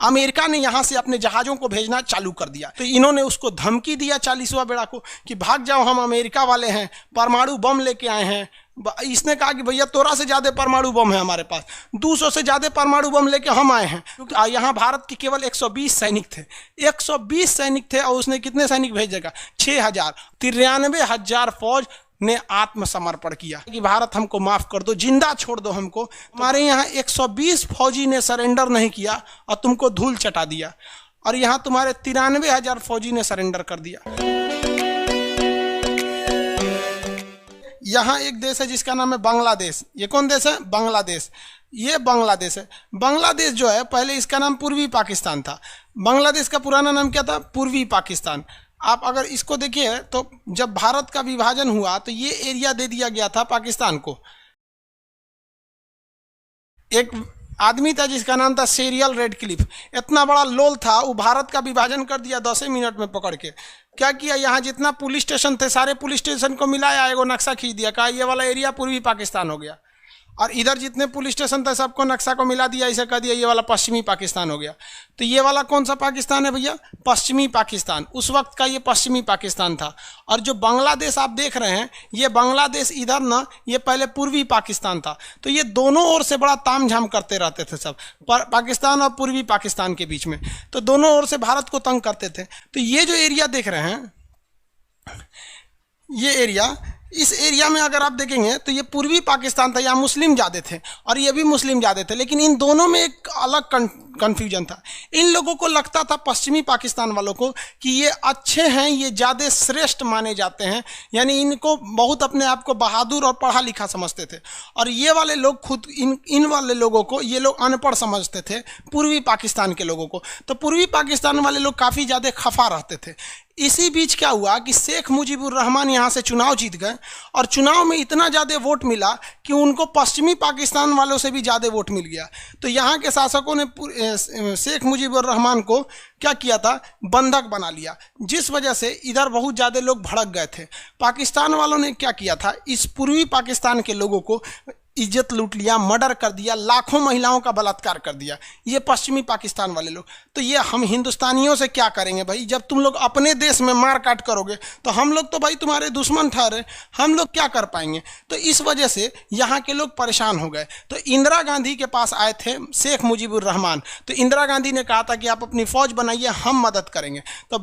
America ने यहाँ से अपने जहाज़ों को भेजना चालू कर दिया। तो इन्होंने उसको धमकी दिया 40वां बेड़ा को कि भाग जाओ, हम अमेरिका वाले हैं, परमाणु बम लेके आए हैं। इसने कहा कि भैया तोरा से ज़्यादा परमाणु बम है हमारे पास, 200 से ज़्यादा परमाणु बम लेके हम आए हैं। क्योंकि यहाँ भारत के केवल 120 सैनिक थे, 120 सैनिक थे, और उसने कितने सैनिक भेजेगा? 6000। 93,000 फौज ने आत्मसमर्पण किया कि भारत हमको माफ कर दो, जिंदा छोड़ दो हमको। हमारे यहाँ 120 फौजी ने सरेंडर नहीं किया और तुमको धूल चटा दिया, और यहाँ तुम्हारे 93,000 फौजी ने सरेंडर कर दिया। यहाँ एक देश है जिसका नाम है बांग्लादेश। ये कौन देश है? बांग्लादेश। ये बांग्लादेश है। बांग्लादेश जो है, पहले इसका नाम पूर्वी पाकिस्तान था। बांग्लादेश का पुराना नाम क्या था? पूर्वी पाकिस्तान। आप अगर इसको देखिए तो जब भारत का विभाजन हुआ तो ये एरिया दे दिया गया था पाकिस्तान को। एक आदमी था जिसका नाम था सीरियल रेडक्लिफ, इतना बड़ा लोल था, वो भारत का विभाजन कर दिया 10 मिनट में पकड़ के। क्या किया, यहाँ जितना पुलिस स्टेशन थे सारे पुलिस स्टेशन को मिलाया, एगो नक्शा खींच दिया, कहा ये वाला एरिया पूर्वी पाकिस्तान हो गया। और इधर जितने पुलिस स्टेशन थे सबको नक्शा को मिला दिया, इसे कह दिया ये वाला पश्चिमी पाकिस्तान हो गया। तो ये वाला कौन सा पाकिस्तान है भैया? पश्चिमी पाकिस्तान। उस वक्त का ये पश्चिमी पाकिस्तान था। और जो बांग्लादेश आप देख रहे हैं, ये बांग्लादेश इधर ना, ये पहले पूर्वी पाकिस्तान था। तो ये दोनों ओर से बड़ा तामझाम करते रहते थे सब, पाकिस्तान और पूर्वी पाकिस्तान के बीच में। तो दोनों ओर से भारत को तंग करते थे। तो ये जो एरिया देख रहे हैं, ये एरिया, इस एरिया में अगर आप देखेंगे तो ये पूर्वी पाकिस्तान था, यहाँ मुस्लिम ज़्यादा थे और ये भी मुस्लिम ज़्यादा थे। लेकिन इन दोनों में एक अलग कन्फ्यूजन था। इन लोगों को लगता था, पश्चिमी पाकिस्तान वालों को, कि ये अच्छे हैं, ये ज़्यादा श्रेष्ठ माने जाते हैं, यानी इनको बहुत अपने आप को बहादुर और पढ़ा लिखा समझते थे। और ये वाले लोग खुद इन वाले लोगों को, ये लोग अनपढ़ समझते थे, पूर्वी पाकिस्तान के लोगों को। तो पूर्वी पाकिस्तान वाले लोग काफ़ी ज़्यादा खफा रहते थे। इसी बीच क्या हुआ कि शेख मुजीबुर रहमान यहाँ से चुनाव जीत गए, और चुनाव में इतना ज़्यादा वोट मिला कि उनको पश्चिमी पाकिस्तान वालों से भी ज़्यादा वोट मिल गया। तो यहाँ के शासकों ने शेख मुजीबुर रहमान को क्या किया था? बंधक बना लिया, जिस वजह से इधर बहुत ज़्यादा लोग भड़क गए थे। पाकिस्तान वालों ने क्या किया था? इस पूर्वी पाकिस्तान के लोगों को इज्जत लूट लिया, मर्डर कर दिया, लाखों महिलाओं का बलात्कार कर दिया, ये पश्चिमी पाकिस्तान वाले लोग। तो ये हम हिंदुस्तानियों से क्या करेंगे भाई? जब तुम लोग अपने देश में मार काट करोगे तो हम लोग तो भाई तुम्हारे दुश्मन ठहरे, हम लोग क्या कर पाएंगे? तो इस वजह से यहाँ के लोग परेशान हो गए। तो इंदिरा गांधी के पास आए थे शेख मुजीबुर रहमान। तो इंदिरा गांधी ने कहा था कि आप अपनी फ़ौज बनाइए, हम मदद करेंगे। तो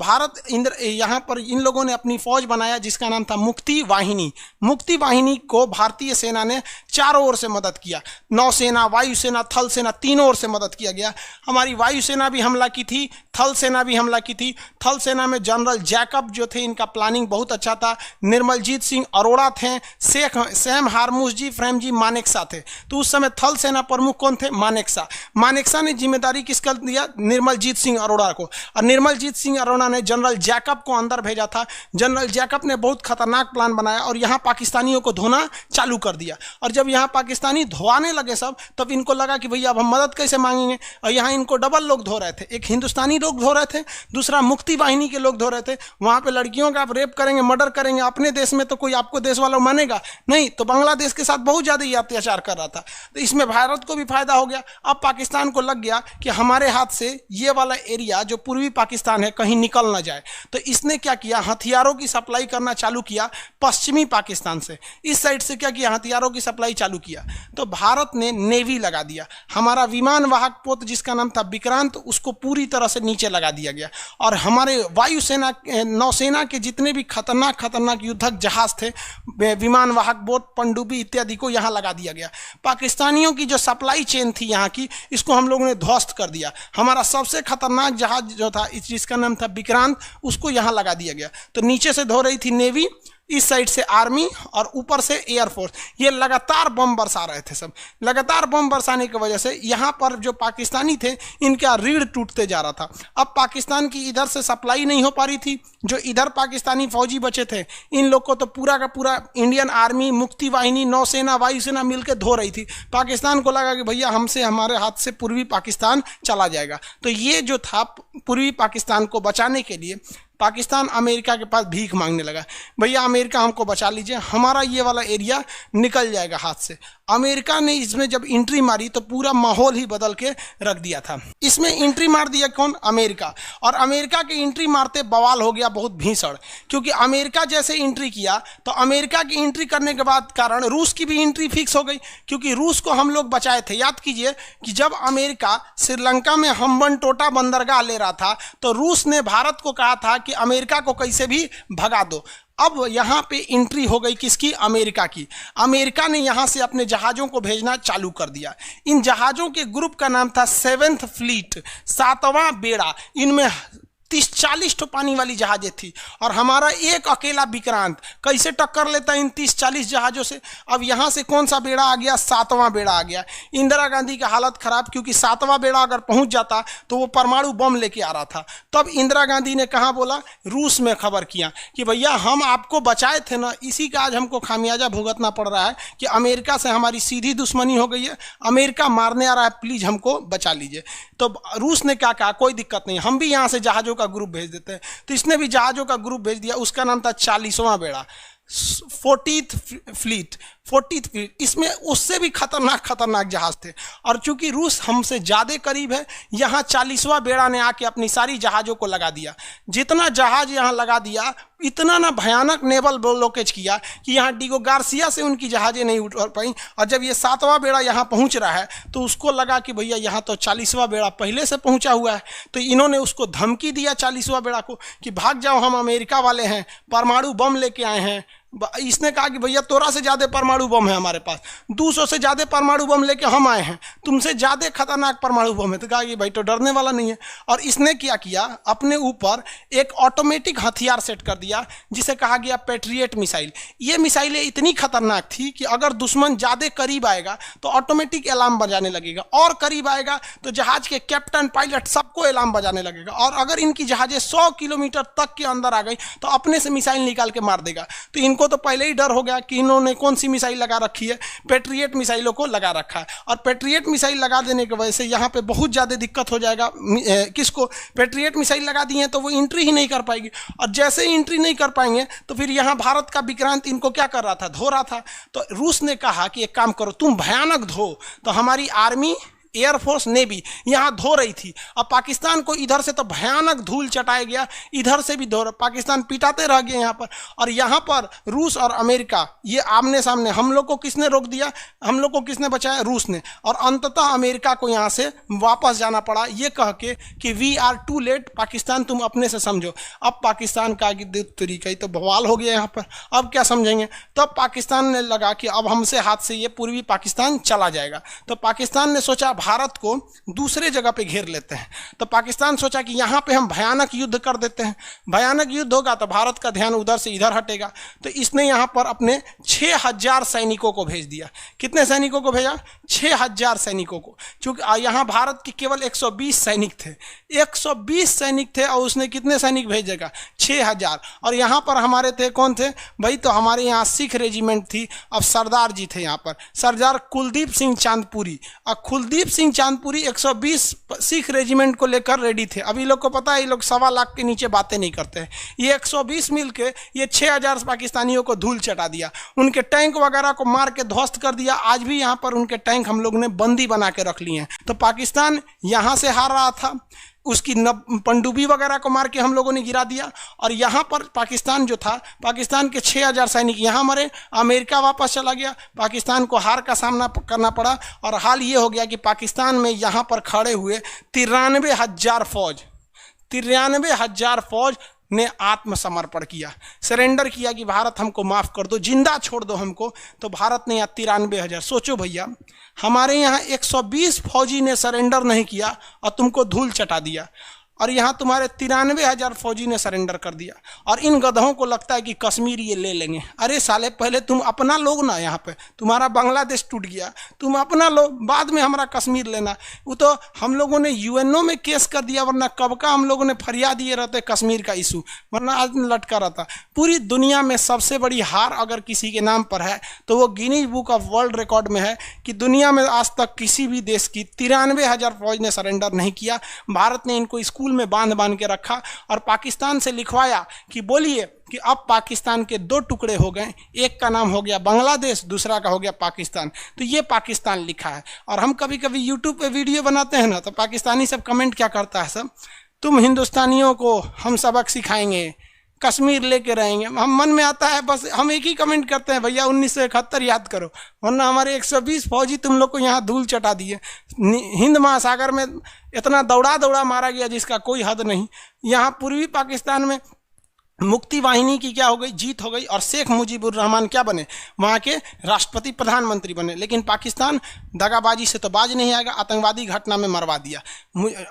यहाँ पर इन लोगों ने अपनी फ़ौज बनाया जिसका नाम था मुक्ति वाहिनी। मुक्ति वाहिनी को भारतीय सेना ने चारों ओर से मदद किया, नौसेना, वायुसेना, थल सेना, तीनों ओर से मदद किया गया। हमारी वायुसेना भी हमला की थी, थल सेना भी हमला की थी। थल सेना में जनरल जैकब जो थे, इनका प्लानिंग बहुत अच्छा था। निर्मलजीत सिंह अरोड़ा थे, सैम हारमुसजी, फ्रेमजी मानेकशॉ थे। तो उस समय थल सेना प्रमुख कौन थे? मानेकशॉ। मानेकशॉ ने जिम्मेदारी किसका दिया? निर्मलजीत सिंह अरोड़ा को। और निर्मलजीत सिंह अरोड़ा ने जनरल जैकब को अंदर भेजा था। जनरल जैकब ने बहुत खतरनाक प्लान बनाया और यहाँ पाकिस्तानियों को धोना चालू कर दिया। और जब यहाँ पाकिस्तानी धोआने लगे सब, तब इनको लगा कि भैया अब हम मदद कैसे मांगेंगे। और यहाँ इनको डबल लोग धो रहे थे, एक हिंदुस्तानी लोग धो रहे थे, दूसरा मुक्ति वाहिनी के लोग धो रहे थे। वहाँ पे लड़कियों का आप रेप करेंगे, मर्डर करेंगे, अपने देश में तो कोई आपको देश वाला मानेगा नहीं। तो बांग्लादेश के साथ बहुत ज़्यादा ही अत्याचार कर रहा था। तो इसमें भारत को भी फायदा हो गया। अब पाकिस्तान को लग गया कि हमारे हाथ से ये वाला एरिया जो पूर्वी पाकिस्तान है कहीं निकल ना जाए। तो इसने क्या किया? हथियारों की सप्लाई करना चालू किया पश्चिमी पाकिस्तान से। इस साइड से क्या किया? हथियारों की सप्लाई चालू किया। तो भारत ने नेवी लगा दिया। हमारा विमान वाहक पोत जिसका नाम था विक्रांत, उसको पूरी तरह से नीचे लगा दिया गया। और हमारे वायुसेना, नौसेना के जितने भी खतरनाक युद्धक जहाज थे, विमान वाहक बोट, पनडुब्बी इत्यादि को यहाँ लगा दिया गया। पाकिस्तानियों की जो सप्लाई चेन थी यहाँ की, इसको हम लोगों ने ध्वस्त कर दिया। हमारा सबसे खतरनाक जहाज जो था, जिसका नाम था विक्रांत, उसको यहाँ लगा दिया गया। तो नीचे से धो रही थी नेवी, इस साइड से आर्मी और ऊपर से एयरफोर्स। ये लगातार बम बरसा रहे थे सब। लगातार बम बरसाने की वजह से यहाँ पर जो पाकिस्तानी थे, इनका रीढ़ टूटते जा रहा था। अब पाकिस्तान की इधर से सप्लाई नहीं हो पा रही थी। जो इधर पाकिस्तानी फौजी बचे थे, इन लोग को तो पूरा का पूरा इंडियन आर्मी, मुक्ति वाहिनी, नौसेना, वायुसेना मिलकर धो रही थी। पाकिस्तान को लगा कि भैया हमसे, हमारे हाथ से पूर्वी पाकिस्तान चला जाएगा। तो ये जो था, पूर्वी पाकिस्तान को बचाने के लिए पाकिस्तान अमेरिका के पास भीख मांगने लगा, भैया अमेरिका हमको बचा लीजिए, हमारा ये वाला एरिया निकल जाएगा हाथ से। अमेरिका ने इसमें जब एंट्री मारी तो पूरा माहौल ही बदल के रख दिया था। इसमें एंट्री मार दिया कौन? अमेरिका। और अमेरिका की एंट्री मारते बवाल हो गया बहुत भीषण, क्योंकि अमेरिका जैसे एंट्री किया तो अमेरिका की एंट्री करने के बाद कारण रूस की भी एंट्री फिक्स हो गई, क्योंकि रूस को हम लोग बचाए थे। याद कीजिए कि जब अमेरिका श्रीलंका में हम्बनटोटा बंदरगाह ले रहा था तो रूस ने भारत को कहा था कि अमेरिका को कैसे भी भगा दो। अब यहाँ पे एंट्री हो गई किसकी? अमेरिका की। अमेरिका ने यहाँ से अपने जहाज़ों को भेजना चालू कर दिया। इन जहाज़ों के ग्रुप का नाम था 7th फ्लीट, 7वां बेड़ा। इनमें 30-40 तो पानी वाली जहाजें थी और हमारा एक अकेला विक्रांत कैसे टक्कर लेता इन 30-40 जहाज़ों से। अब यहाँ से कौन सा बेड़ा आ गया? 7वां बेड़ा आ गया। इंदिरा गांधी की हालत खराब, क्योंकि 7वां बेड़ा अगर पहुँच जाता तो वो परमाणु बम लेके आ रहा था। तब इंदिरा गांधी ने कहाँ बोला? रूस में खबर किया कि भैया हम आपको बचाए थे ना, इसी का आज हमको खामियाजा भुगतना पड़ रहा है कि अमेरिका से हमारी सीधी दुश्मनी हो गई है, अमेरिका मारने आ रहा है, प्लीज़ हमको बचा लीजिए। तो रूस ने क्या कहा? कोई दिक्कत नहीं, हम भी यहाँ से जहाज़ों का ग्रुप भेज देते हैं। तो इसने भी जहाजों का ग्रुप भेज दिया, उसका नाम था 40वां बेड़ा, 40th फ्लीट। इसमें उससे भी खतरनाक जहाज थे। और चूंकि रूस हमसे ज़्यादा करीब है, यहाँ 40वां बेड़ा ने आके अपनी सारी जहाज़ों को लगा दिया। जितना जहाज यहाँ लगा दिया, इतना ना भयानक नेवल ब्लॉकेज किया कि यहाँ डिगो गार्सिया से उनकी जहाज़ें नहीं उठ पाई। और जब ये 7वां बेड़ा यहाँ पहुँच रहा है तो उसको लगा कि भैया यहाँ तो 40वां बेड़ा पहले से पहुँचा हुआ है। तो इन्होंने उसको धमकी दिया 40वां बेड़ा को कि भाग जाओ, हम अमेरिका वाले हैं, परमाणु बम लेके आए हैं। इसने कहा कि भैया तोरा से ज़्यादा परमाणु बम है हमारे पास, 200 से ज़्यादा परमाणु बम लेके हम आए हैं, तुमसे ज़्यादा खतरनाक परमाणु बम है। तो कहा कि भाई तो डरने वाला नहीं है। और इसने क्या किया? अपने ऊपर एक ऑटोमेटिक हथियार सेट कर दिया जिसे कहा गया पैट्रियट मिसाइल। ये मिसाइलें इतनी खतरनाक थी कि अगर दुश्मन ज़्यादा करीब आएगा तो ऑटोमेटिक अलार्म बजाने लगेगा, और करीब आएगा तो जहाज़ के कैप्टन पायलट सबको अलार्म बजाने लगेगा। और अगर इनकी जहाज़ें 100 किलोमीटर तक के अंदर आ गई तो अपने से मिसाइल निकाल के मार देगा। तो इनको तो पहले ही डर हो गया कि इन्होंने कौन सी मिसाइल लगा रखी है, पैट्रियट मिसाइलों को लगा रखा है। और पैट्रियट मिसाइल लगा देने की वजह से यहाँ पे बहुत ज़्यादा दिक्कत हो जाएगा। किसको? पैट्रियट मिसाइल लगा दी है तो वो एंट्री ही नहीं कर पाएगी, और जैसे ही एंट्री नहीं कर पाएंगे तो फिर यहाँ भारत का विक्रांत इनको क्या कर रहा था? धो रहा था। तो रूस ने कहा कि एक काम करो, तुम भयानक धो। तो हमारी आर्मी, एयरफोर्स, नेवी यहाँ धो रही थी। अब पाकिस्तान को इधर से तो भयानक धूल चटाया गया, इधर से भी धो रहा, पाकिस्तान पिटाते रह गए यहाँ पर। और यहाँ पर रूस और अमेरिका ये आमने सामने। हम लोग को किसने रोक दिया? हम लोग को किसने बचाया? रूस ने। और अंततः अमेरिका को यहाँ से वापस जाना पड़ा, ये कह के कि we are too late, Pakistan तुम अपने से समझो। अब पाकिस्तान का तरीका ही तो बवाल हो गया यहाँ पर, अब क्या समझेंगे? तब पाकिस्तान ने लगा कि अब हमसे हाथ से ये पूर्वी पाकिस्तान चला जाएगा। तो पाकिस्तान ने सोचा भारत को दूसरे जगह पे घेर लेते हैं। तो पाकिस्तान सोचा कि यहाँ पे हम भयानक युद्ध कर देते हैं, भयानक युद्ध होगा तो भारत का ध्यान उधर से इधर हटेगा। तो इसने यहाँ पर अपने 6000 सैनिकों को भेज दिया। कितने सैनिकों को भेजा? 6000 सैनिकों को। क्योंकि यहाँ भारत के केवल 120 सैनिक थे, 120 सैनिक थे, और उसने कितने सैनिक भेजेगा? 6000। और यहाँ पर हमारे थे कौन थे भाई? तो हमारे यहाँ सिख रेजिमेंट थी। अब सरदार जी थे यहाँ पर, सरदार कुलदीप सिंह चांदपुरी। और कुलदीप सिंह चांदपुरी 120 सिख रेजिमेंट को लेकर रेडी थे। अभी लोग को पता है ये लोग 1.25 लाख के नीचे बातें नहीं करते हैं। ये 120 मिल के ये 6000 पाकिस्तानियों को धूल चटा दिया, उनके टैंक वगैरह को मार के ध्वस्त कर दिया। आज भी यहाँ पर उनके टैंक हम लोग ने बंदी बना के रख लिए हैं। तो पाकिस्तान यहाँ से हार रहा था, उसकी पनडुब्बी वगैरह को मार के हम लोगों ने गिरा दिया। और यहाँ पर पाकिस्तान जो था, पाकिस्तान के 6000 सैनिक यहाँ मरे, अमेरिका वापस चला गया, पाकिस्तान को हार का सामना करना पड़ा। और हाल ये हो गया कि पाकिस्तान में यहाँ पर खड़े हुए 93,000 फौज ने आत्मसमर्पण किया, सरेंडर किया कि भारत हमको माफ़ कर दो, जिंदा छोड़ दो हमको। तो भारत ने यहाँ 93,000, सोचो भैया, हमारे यहाँ 120 फौजी ने सरेंडर नहीं किया और तुमको धूल चटा दिया, और यहाँ तुम्हारे 93,000 फौजी ने सरेंडर कर दिया। और इन गधों को लगता है कि कश्मीर ये ले लेंगे। अरे साले, पहले तुम अपना लोग ना, यहाँ पे तुम्हारा बांग्लादेश टूट गया, तुम अपना लो, बाद में हमारा कश्मीर लेना। वो तो हम लोगों ने यूएनओ में केस कर दिया, वरना कब का हम लोगों ने फरियाद दिए रहते कश्मीर का इशू, वरना आज लटका रहता। पूरी दुनिया में सबसे बड़ी हार अगर किसी के नाम पर है तो वो Guinness book of world record में है कि दुनिया में आज तक किसी भी देश की 93,000 फौज ने सरेंडर नहीं किया। भारत ने इनको स्कूल स्कूल में बांध बांध के रखा और पाकिस्तान से लिखवाया कि बोलिए कि अब पाकिस्तान के दो टुकड़े हो गए, एक का नाम हो गया बांग्लादेश, दूसरा का हो गया पाकिस्तान। तो ये पाकिस्तान लिखा है। और हम कभी कभी यूट्यूब पे वीडियो बनाते हैं ना, तो पाकिस्तानी सब कमेंट क्या करता है सब, तुम हिंदुस्तानियों को हम सबक सिखाएंगे, कश्मीर लेके रहेंगे। हम मन में आता है बस हम एक ही कमेंट करते हैं, भैया 1971 याद करो, वरना हमारे 120 फौजी तुम लोग को यहाँ धूल चटा दिए। हिंद महासागर में इतना दौड़ा दौड़ा मारा गया जिसका कोई हद नहीं। यहाँ पूर्वी पाकिस्तान में मुक्ति वाहिनी की क्या हो गई, जीत हो गई, और शेख मुजीबुर रहमान क्या बने, वहाँ के राष्ट्रपति प्रधानमंत्री बने। लेकिन पाकिस्तान दगाबाजी से तो बाज नहीं आएगा, आतंकवादी घटना में मरवा दिया।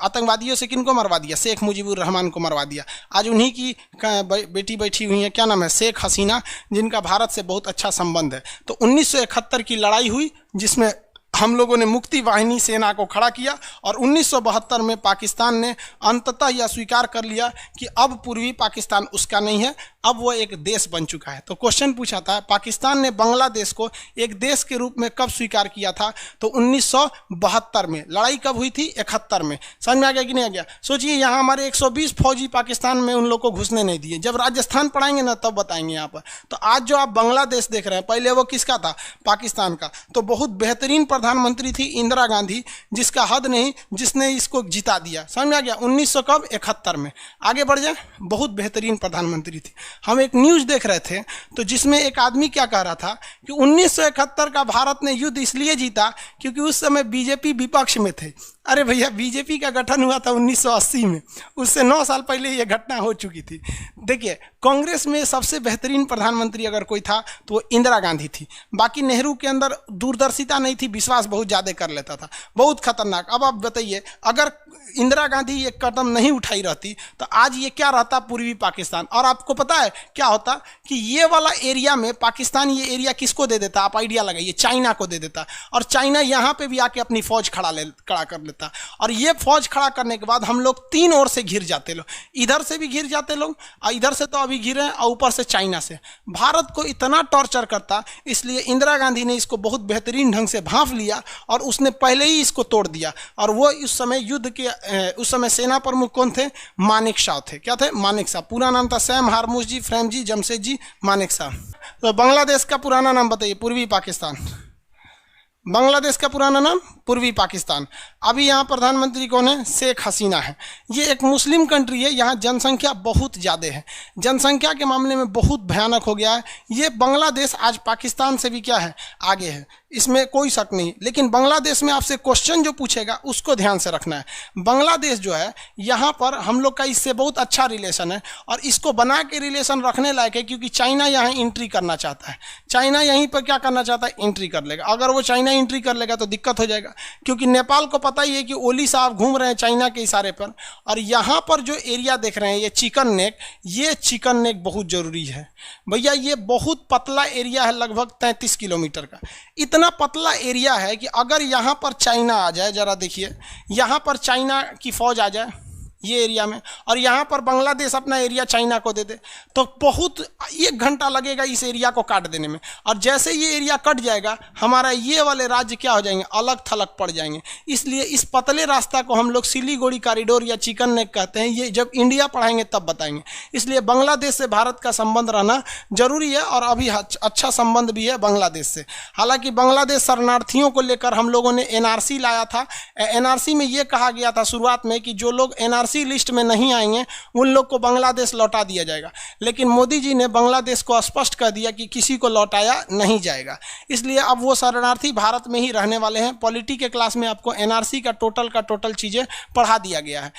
आतंकवादियों से किनको मरवा दिया, शेख मुजीबुर रहमान को मरवा दिया। आज उन्हीं की बेटी बैठी हुई है, क्या नाम है, शेख हसीना, जिनका भारत से बहुत अच्छा संबंध है। तो 1971 की लड़ाई हुई जिसमें हम लोगों ने मुक्ति वाहिनी सेना को खड़ा किया, और 1972 में पाकिस्तान ने अंततः यह स्वीकार कर लिया कि अब पूर्वी पाकिस्तान उसका नहीं है, अब वो एक देश बन चुका है। तो क्वेश्चन पूछा था, पाकिस्तान ने बांग्लादेश को एक देश के रूप में कब स्वीकार किया था, तो 1972 में। लड़ाई कब हुई थी, 71 में। समझ में आ गया कि नहीं आ गया? सोचिए, यहाँ हमारे 120 फौजी पाकिस्तान में उन लोग को घुसने नहीं दिए। जब राजस्थान पढ़ाएंगे ना तब बताएंगे यहाँ पर। तो आज जो आप बांग्लादेश देख रहे हैं, पहले वो किसका था, पाकिस्तान का। तो बहुत बेहतरीन प्रधानमंत्री थी इंदिरा गांधी, जिसका हद नहीं, जिसने इसको जिता दिया। समझ में आ गया? 1971 में। आगे बढ़ जाए, बहुत बेहतरीन प्रधानमंत्री थी। हम एक न्यूज़ देख रहे थे, तो जिसमें एक आदमी क्या कह रहा था कि 1971 का भारत ने युद्ध इसलिए जीता क्योंकि उस समय बीजेपी विपक्ष में थे। अरे भैया, बीजेपी का गठन हुआ था 1980 में, उससे 9 साल पहले ये घटना हो चुकी थी। देखिए, कांग्रेस में सबसे बेहतरीन प्रधानमंत्री अगर कोई था तो वो इंदिरा गांधी थी। बाकी नेहरू के अंदर दूरदर्शिता नहीं थी, विश्वास बहुत ज़्यादा कर लेता था, बहुत खतरनाक। अब आप बताइए, अगर इंदिरा गांधी ये कदम नहीं उठाई रहती तो आज ये क्या रहता, पूर्वी पाकिस्तान। और आपको पता है क्या होता कि ये वाला एरिया में पाकिस्तान ये एरिया किसको दे देता, आप आइडिया लगाइए, चाइना को दे देता। और चाइना यहाँ पे भी आके अपनी फौज खड़ा कर लेता। और ये फौज खड़ा करने के बाद हम लोग 3 ओर से घिर जाते लोग, इधर से भी घिर जाते लोग, और इधर से तो अभी घिरे हैं, और ऊपर से चाइना से। भारत को इतना टॉर्चर करता, इसलिए इंदिरा गांधी ने इसको बहुत बेहतरीन ढंग से भांप लिया और उसने पहले ही इसको तोड़ दिया। और वो उस समय युद्ध के उस समय सेना प्रमुख कौन थे, मानेक शॉ थे। क्या थे, मानेक शॉ। पूरा नाम था सैम हारमूस जी, फ्रेम जी, जमशेद जी, मानेक शॉ। तो बांग्लादेश का पुराना नाम बताइए, पूर्वी पाकिस्तान। बांग्लादेश का पुराना नाम पूर्वी पाकिस्तान। अभी यहाँ प्रधानमंत्री कौन है, शेख हसीना है। ये एक मुस्लिम कंट्री है, यहाँ जनसंख्या बहुत ज़्यादा है, जनसंख्या के मामले में बहुत भयानक हो गया है। ये बांग्लादेश आज पाकिस्तान से भी क्या है, आगे है, इसमें कोई शक नहीं। लेकिन बांग्लादेश में आपसे क्वेश्चन जो पूछेगा उसको ध्यान से रखना है। बांग्लादेश जो है, यहाँ पर हम लोग का इससे बहुत अच्छा रिलेशन है, और इसको बना के रिलेशन रखने लायक है, क्योंकि चाइना यहाँ एंट्री करना चाहता है। चाइना यहीं पर क्या करना चाहता है, एंट्री कर लेगा। अगर वो चाइना एंट्री कर लेगा तो दिक्कत हो जाएगा, क्योंकि नेपाल को पता ही है कि ओली साहब घूम रहे हैं चाइना के इशारे पर। और यहाँ पर जो एरिया देख रहे हैं, ये चिकन नेक, ये चिकन नेक बहुत ज़रूरी है भैया। ये बहुत पतला एरिया है, लगभग 33 किलोमीटर का। इतना पतला एरिया है कि अगर यहाँ पर चाइना आ जाए, ज़रा देखिए, यहाँ पर चाइना की फौज आ जाए ये एरिया में, और यहाँ पर बांग्लादेश अपना एरिया चाइना को दे दे, तो बहुत 1 घंटा लगेगा इस एरिया को काट देने में। और जैसे ये एरिया कट जाएगा, हमारा ये वाले राज्य क्या हो जाएंगे, अलग थलग पड़ जाएंगे। इसलिए इस पतले रास्ता को हम लोग सिलीगुड़ी कॉरिडोर या चिकन नेक कहते हैं। ये जब इंडिया पढ़ाएंगे तब बताएंगे। इसलिए बांग्लादेश से भारत का संबंध रहना जरूरी है, और अभी अच्छा संबंध भी है बांग्लादेश से। हालांकि बांग्लादेश शरणार्थियों को लेकर हम लोगों ने NRC लाया था। NRC में ये कहा गया था शुरुआत में कि जो लोग NRC लिस्ट में नहीं आएंगे उन लोग को बांग्लादेश लौटा दिया जाएगा। लेकिन मोदी जी ने बांग्लादेश को स्पष्ट कर दिया कि किसी को लौटाया नहीं जाएगा। इसलिए अब वो शरणार्थी भारत में ही रहने वाले हैं। पॉलिटी के क्लास में आपको NRC का टोटल चीज़ें पढ़ा दिया गया है।